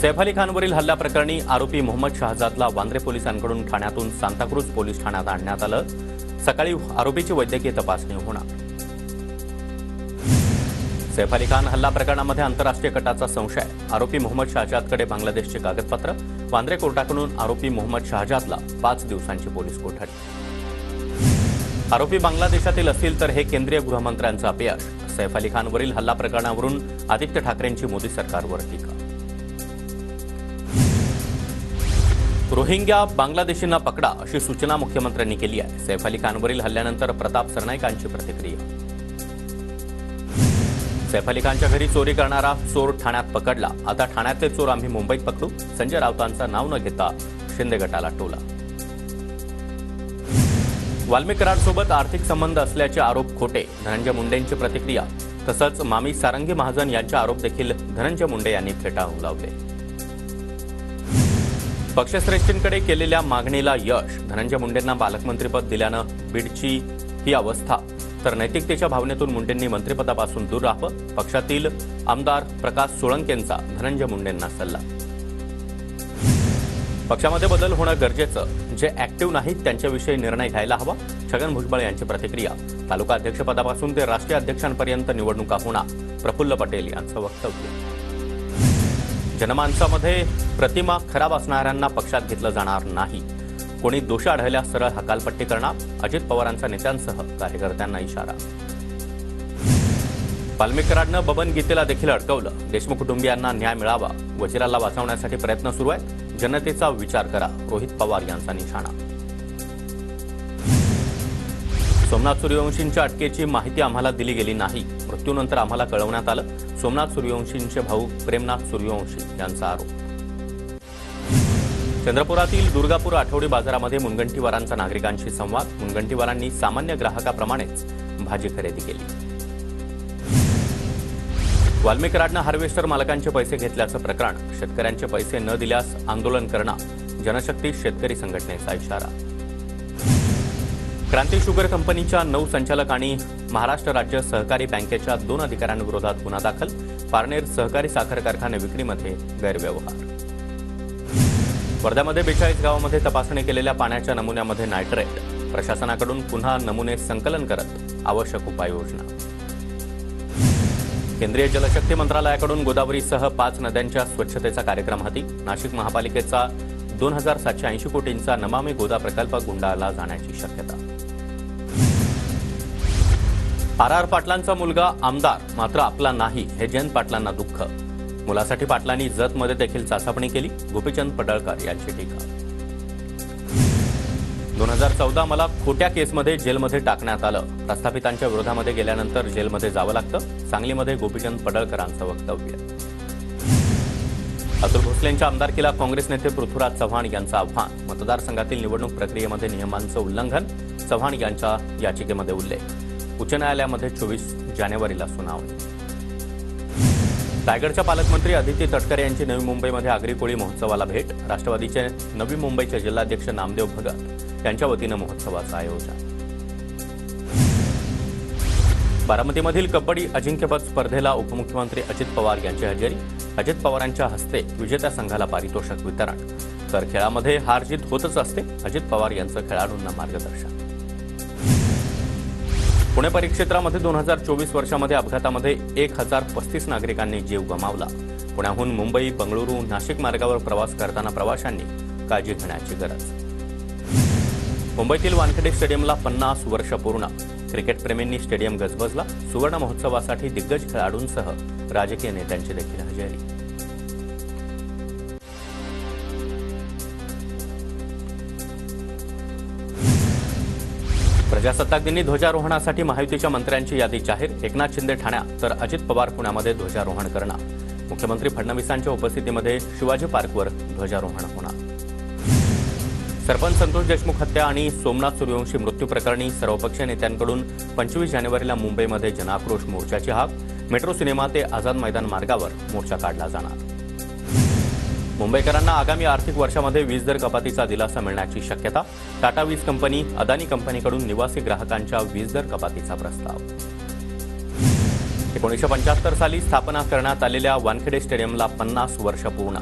सैफ अली खानवरील हल्ल्याप्रकरणी आरोपी मोहम्मद शहजादला वांद्रे पोलिसांकडून ठाण्यातून सांताक्रूज पोलीस ठाण्यात आणण्यात आलं। सकाळी आरोपीची वैद्यकीय तपासणी होणार। सैफ अली खान हल्ला प्रकरणामध्ये आंतरराष्ट्रीय कटाचा संशय। आरोपी मोहम्मद शहजादकडे बांगलादेशचे कागदपत्र। वांद्रे कोर्टाकडून आरोपी मोहम्मद शहजादला 5 दिवसांची पोलीस कोठडी। आरोपी बांगलादेशातील असतील तर हे केंद्रीय गृहमंत्र्यांचं अपयश। सैफ अली खानवरील हल्ला प्रकरणावरून आदित्य ठाकरेंची मोदी सरकारवर टीका। रोहिंग्या बांगलादेशींना पकडा अशी सूचना मुख्यमंत्र्यांनी केली आहे। सैफ अली खानवरील हल्ल्यानंतर प्रताप सरनाईकांची प्रतिक्रिया। सैफ अली खानच्या घरी चोरी करणारा चोर ठाण्यात पकडला। आता ठाण्यातले चोर आम्ही मुंबईत पकडू। संजय राऊतांचं नाव न घेता शिंदे गटाला टोला। वाल्मिक कराडसोबत आर्थिक संबंध असल्याचे आरोप खोटे। धनंजय मुंडेंची प्रतिक्रिया। तसंच मामी सारंगी महाजन यांचे आरोप देखील धनंजय मुंडे यांनी फेटाळून लावले। पक्षश्रेष्ठींकडे केलेल्या मागणीला यश। धनंजय मुंडेंना पालकमंत्रीपद दिल्यानं बीडची ही अवस्था, तर नैतिकतेच्या भावनेतून मुंडेंनी मंत्रिपदापासून दूर राहावं। पक्षातील आमदार प्रकाश सोळंकेंचा धनंजय मुंडेंना सल्ला। पक्षामध्ये बदल होणं गरजेचं। जे ऍक्टिव्ह नाहीत त्यांच्याविषयी निर्णय घ्यायला हवा। छगन भुजबळ यांची प्रतिक्रिया। तालुका अध्यक्षपदापासून ते राष्ट्रीय अध्यक्षांपर्यंत निवडणुका होणार। प्रफुल्ल पटेल यांचं वक्तव्य। जनमानसामध्ये प्रतिमा खराब असणाऱ्यांना पक्षात घेतलं जाणार नाही। कोणी दोषी आढळल्यास सरळ हकालपट्टी करणार। अजित पवारांचा नेत्यांसह कार्यकर्त्यांना इशारा। वाल्मिक कराडनं बबन गीतेला देखील अडकवलं। देशमुख कुटुंबियांना न्याय मिळावा। वजीराला वाचवण्यासाठी प्रयत्न सुरू आहेत। जनतेचा विचार करा। रोहित पवार यांचा निशाणा। सोमनाथ सूर्यवंशींच्या अटकेची माहिती आम्हाला दिली गेली नाही। मृत्यूनंतर आम्हाला कळवण्यात आलं। सोमनाथ सूर्यवंशींचे भाऊ प्रेमनाथ सूर्यवंशी यांचा आरोप। चंद्रपुरातील दुर्गापूर आठवडी बाजारामध्ये मुनगंटीवारांचा नागरिकांशी संवाद। मुनगंटीवारांनी सामान्य ग्राहकाप्रमाणेच भाजी खरेदी केली। वाल्मिक कराडनं हार्वेस्टर मालकांचे पैसे घेतल्याचं प्रकरण। शेतकऱ्यांचे पैसे न दिल्यास आंदोलन करणार। जनशक्ती शेतकरी संघटनेचा इशारा। क्रांती शुगर कंपनीच्या 9 संचालक आणि महाराष्ट्र राज्य सहकारी बँकेच्या 2 अधिकाऱ्यांविरोधात गुन्हा दाखल। पारनेर सहकारी साखर कारखाने विक्रीमध्ये गैरव्यवहार। वर्ध्यामध्ये 42 गावांमध्ये तपासणी केलेल्या पाण्याच्या नमुन्यामध्ये नायट्रेट। प्रशासनाकडून पुन्हा नमुने संकलन करत आवश्यक उपाययोजना। केंद्रीय जलशक्ती मंत्रालयाकडून गोदावरीसह 5 नद्यांच्या स्वच्छतेचा कार्यक्रम हाती। नाशिक महापालिकेचा 2780 कोटींचा नमामि गोदा प्रकल्प गुंडाळला जाण्याची शक्यता। आर पाटलांचा मुलगा आमदार मात्र आपला नाही, हे जयंत पाटलांना दुःख। मुलासाठी पाटलांनी जतमध्ये देखील चाचपणी केली। गोपीचंद पडळकर यांची टीका। 2014 मला खोट्या केसमध्ये जेलमध्ये टाकण्यात आलं। प्रस्थापितांच्या विरोधामध्ये गेल्यानंतर जेलमध्ये जावं लागतं। सांगलीमध्ये गोपीचंद पडळकरांचं वक्तव्य। अतुल भोसलेंच्या आमदारकीला काँग्रेस नेते पृथ्वीराज चव्हाण यांचं आव्हान। मतदारसंघातील निवडणूक प्रक्रियेमध्ये नियमांचं उल्लंघन। चव्हाण यांच्या याचिकेमध्ये उल्लेख। उच्च न्यायालयामध्ये 24 जानेवारीला सुनावणी। रायगडच्या पालकमंत्री अदिती तटकरे यांची नवी मुंबईमध्ये आगरी कोळी महोत्सवाला भेट। राष्ट्रवादीचे नवी मुंबईचे जिल्हाध्यक्ष नामदेव भगत यांच्या वतीनं महोत्सवाचं आयोजन। बारामतीमधील कबड्डी अजिंक्यपद स्पर्धेला उपमुख्यमंत्री अजित पवार यांची हजेरी। अजित पवारांच्या हस्ते विजेत्या संघाला पारितोषिक वितरण। तर खेळामध्ये हार जीत होतच असते। अजित पवार यांचं खेळाडूंना मार्गदर्शन। पुणे परिक्षेत्रामध्ये 2024 वर्षामध्ये अपघातामध्ये 1035 नागरिकांनी जीव गमावला। पुण्याहून मुंबई, बंगळुरू, नाशिक मार्गावर प्रवास करताना प्रवाशांनी काळजी घेण्याची गरज। मुंबईतील वानखेडे स्टेडियमला 50 वर्ष पूर्ण। क्रिकेटप्रेमींनी स्टेडियम गजबजला। सुवर्ण महोत्सवासाठी दिग्गज खेळाडूंसह राजकीय नेत्यांची देखील हजेरी। प्रजासत्ताक दिनी ध्वजारोहणासाठी महायुतीच्या मंत्र्यांची यादी जाहीर। एकनाथ शिंदे ठाण्यात तर अजित पवार पुण्यामध्ये ध्वजारोहण करणार। मुख्यमंत्री फडणवीसांच्या उपस्थितीमध्ये शिवाजी पार्कवर ध्वजारोहण होणार। सरपंच संतोष देशमुख हत्या आणि सोमनाथ सूर्यवंशी मृत्यू प्रकरणी सर्वपक्षीय नेत्यांकडून 25 जानेवारीला मुंबईमध्ये जनाक्रोश मोर्चाची हाक। मेट्रो सिनेमा ते आझाद मैदान मार्गावर मोर्चा काढला जाणार। मुंबईकरांना आगामी आर्थिक वर्षामध्ये वीज दर कपातीचा दिलासा मिळण्याची शक्यता। टाटा वीज कंपनी, अदानी कंपनीकडून निवासी ग्राहकांच्या वीज दर कपातीचा प्रस्ताव। 1975 साली स्थापना करण्यात आलेल्या वानखेडे स्टेडियमला 50 वर्ष पूर्ण।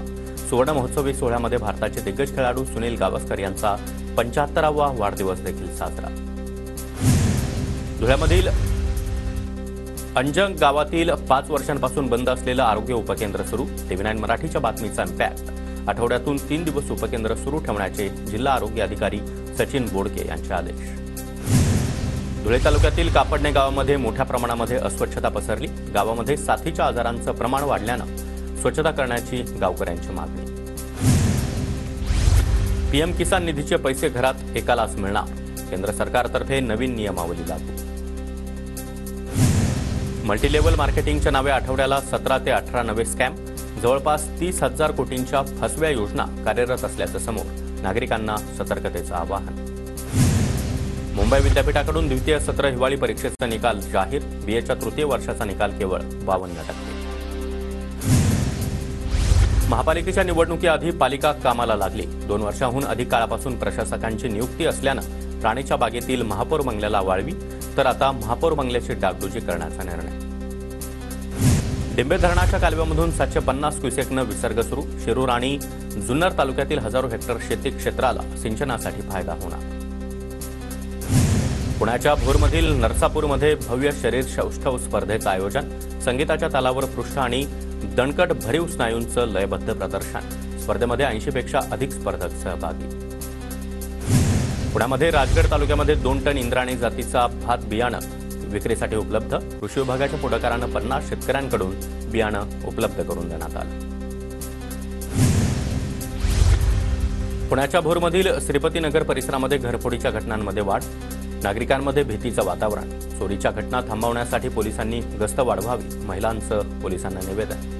सुवर्ण महोत्सवी सोहळ्यामध्ये भारताचे दिग्गज खेळाडू सुनील गावस्कर यांचा 75वा वाढदिवस देखील साजरा. धुळ्यामधील अंजंग गावातील 5 वर्षांपासून बंद असलेलं आरोग्य उपकेंद्र सुरू. TV9 मराठीच्या बातमीचा इम्पॅक्ट. आठवड्यातून 3 दिवस उपकेंद्र सुरू ठेवण्याचे जिल्हा आरोग्य अधिकारी सचिन बोडके यांचे आदेश. धुळे तालुक्यातील कापडणे गावामध्ये मोठ्या प्रमाणामध्ये अस्वच्छता पसरली. गावामध्ये साथीच्या आजारांचं प्रमाण वाढल्यानं स्वच्छता करण्याची गावकऱ्यांची मागणी. पीएम किसान निधीचे पैसे घरात एकालाच मिळणार. केंद्र सरकारतर्फे नवीन नियमावली लागू. मल्टीलेव्हल मार्केटिंगच्या नावे आठवड्याला 17 ते 18 नवे स्कॅम. जवळपास 30,000 कोटींच्या फसव्या योजना कार्यरत असल्याचं समोर. नागरिकांना सतर्कतेचं आवाहन. मुंबई विद्यापीठाकडून द्वितीय सत्र हिवाळी परीक्षेचा निकाल जाहीर. बीएच्या तृतीय वर्षाचा निकाल केवळ 52%. महापालिकेच्या निवडणुकीआधी पालिका कामाला लागली. 2 वर्षांहून अधिक काळापासून प्रशासकांची नियुक्ती असल्यानं राणीच्या बागेतील महापौर बंगल्याला वाळवी, तर आता महापौर बंगल्याची डागडुजी करण्याचा निर्णय. डिंबे धरणाच्या कालव्यामधून 750 क्युसेकनं विसर्ग सुरू. शिरूर आणि जुन्नर तालुक्यातील हजारो हेक्टर शेती क्षेत्राला सिंचनासाठी फायदा होणार. पुण्याच्या भोरमधील नरसापूरमध्ये भव्य शरीर सौष्ठव स्पर्धेचं आयोजन. संगीताच्या तालावर पृष्ठ आणि दणकट भरीव स्नायूंचं लयबद्ध प्रदर्शन. स्पर्धेमध्ये 80 पेक्षा अधिक स्पर्धक सहभागी. पुण्यामध्ये राजगड तालुक्यामध्ये 2 टन इंद्रायणी जातीचा भात बियाणं विक्रीसाठी उपलब्ध. कृषी विभागाच्या पुढाकारानं 50 शेतकऱ्यांकडून बियाणं उपलब्ध करून देण्यात आलं. पुण्याच्या भोरमधील श्रीपतीनगर परिसरामध्ये घरफोडीच्या घटनांमध्ये वाढ. नागरिकांमध्ये भीतीचं वातावरण. चोरीच्या घटना थांबवण्यासाठी पोलिसांनी गस्त वाढवावी. महिलांचं पोलिसांना निवेदन.